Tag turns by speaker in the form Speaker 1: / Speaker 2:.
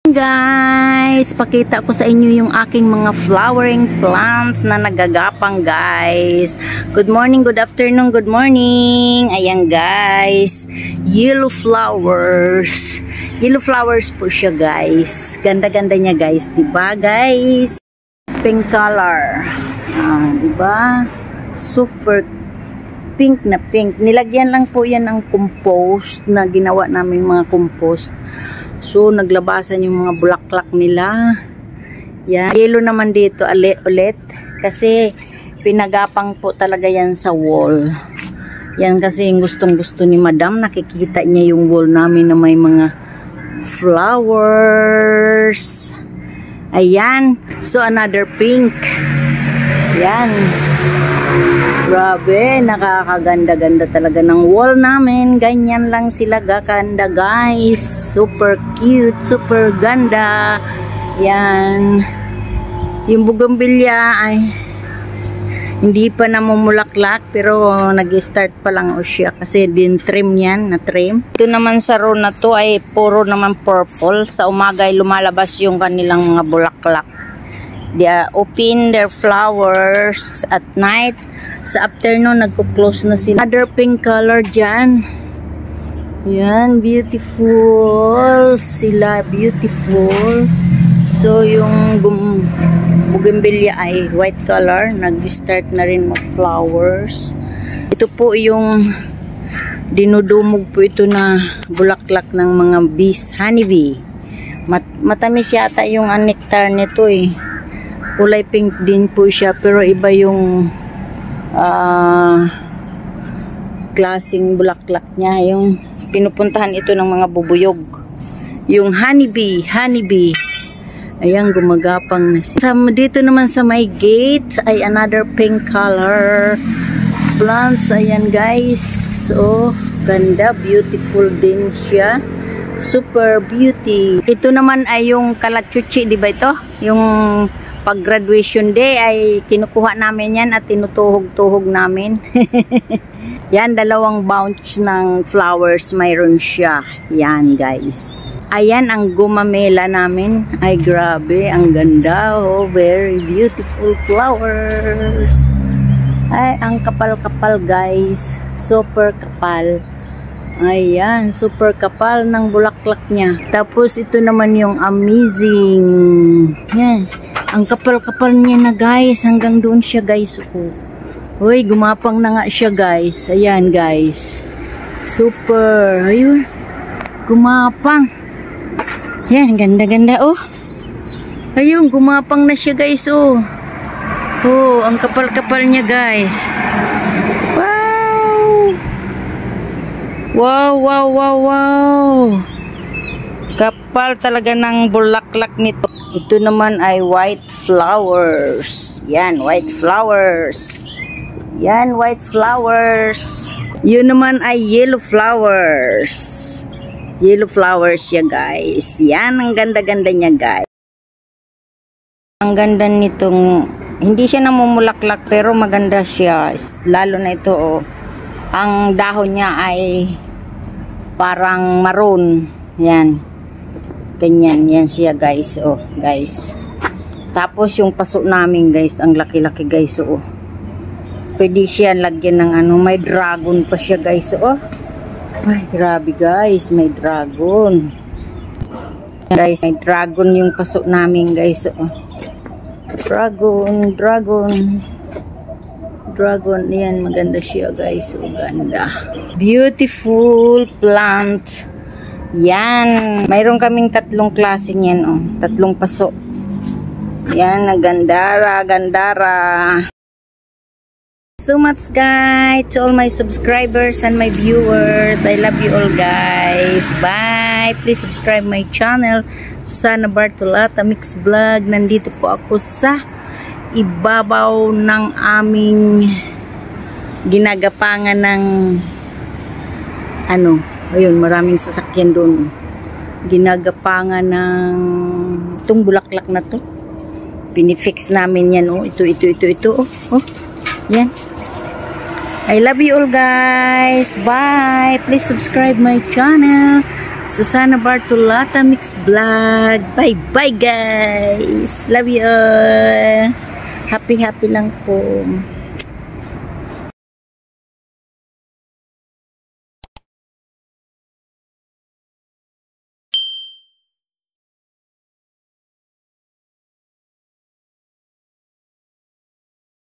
Speaker 1: Guys, pakita ko sa inyo yung aking mga flowering plants na nagagapang, guys. Good morning, good afternoon, good morning. Ayan, guys, yellow flowers. Yellow flowers po siya, guys. Ganda-ganda niya, guys, diba, guys? Pink color, diba? Super pink na pink. Nilagyan lang po yan ng compost na ginawa namin, mga compost. So, naglabasan yung mga bulaklak nila. Yan. Yellow naman dito ulit. Kasi, pinagapang po talaga yan sa wall. Yan kasi yung gustong-gusto ni Madam. Nakikita niya yung wall namin na may mga flowers. Ayan. So, another pink. Yan. Grabe, nakakaganda-ganda talaga ng wall namin. Ganyan lang sila gaganda, guys. Super cute, super ganda. Yan. Yung bougainvillea ay hindi pa namumulaklak, pero nag-start pa lang o siya kasi din trim yan, na trim. Ito naman sa row na to ay puro naman purple. Sa umaga ay lumalabas yung kanilang mga bulaklak. They open their flowers at night. Sa afternoon, nagko-close na sila. Other pink color dyan. Yan, beautiful. Sila, beautiful. So, yung bougainvillea ay white color. Nag-start na rin mag-flowers. Ito po yung dinudumog po ito na bulaklak ng mga bees. Honeybee. Matamis yata yung nectar nito eh. Kulay pink din po siya, pero iba yung klaseng bulaklak niya. Yung pinupuntahan ito ng mga bubuyog. Yung honeybee. Ayan, gumagapang na siya. Dito naman sa may gate ay another pink color plants. Ayan, guys. So, ganda. Beautiful din siya. Super beauty. Ito naman ay yung kalachuchi, di ba ito? Yung pag graduation day ay kinukuha namin yan at tinutuhog-tuhog namin. Yan, dalawang bunch ng flowers mayroon siya. Yan, guys. Ayan ang gumamela namin. Ay, grabe, ang ganda. Oh, very beautiful flowers. Ay, ang kapal-kapal, guys. Super kapal. Ayan, super kapal ng bulaklak niya. Tapos ito naman yung amazing. Yan. Ang kapal-kapal niya na, guys. Hanggang doon siya, guys. Uy, gumapang na nga siya, guys. Ayan, guys. Super. Ayun. Gumapang. Yan, ganda-ganda, oh. Ayun, gumapang na siya, guys, oh. Oh, ang kapal-kapal niya, guys. Wow. Wow, wow, wow, wow. Kapal talaga ng bulaklak nito. Ito naman ay white flowers. Yan, white flowers. Yan, white flowers. Yun naman ay yellow flowers. Yellow flowers siya, guys. Yan, ang ganda-ganda niya, guys. Ang ganda nitong, hindi siya namumulaklak pero maganda siya. Lalo na ito, oh. Ang dahon niya ay parang maroon. Yan. Ganyan, yan siya, guys. Oh, guys. Tapos yung paso namin, guys, ang laki-laki, guys. Oh. Pwede siya lagyan ng ano, may dragon pa siya, guys. Oh. Ay, grabe, guys. May dragon. Guys, may dragon yung paso namin, guys. Oh. Dragon. Yan, maganda siya, guys. Oh, ganda. Beautiful plant. Yan. Mayroon kaming tatlong klase niyan, oh. Tatlong paso. Yan, gandara. So much, guys, to all my subscribers and my viewers. I love you all, guys. Bye. Please subscribe my channel, Susana Bartolata Mix Vlog. Nandito po ako sa ibabaw ng aming ginagapangan ng ano. Ayun, maraming sasakyan doon. Ginagapangan ng itong bulaklak na to. Pinifix namin yan, oh. Ito, oh. Oh, yan. I love you all, guys. Bye. Please subscribe my channel, Susana Bartolata Mix Vlog. Bye-bye guys. Love you all. Happy lang po.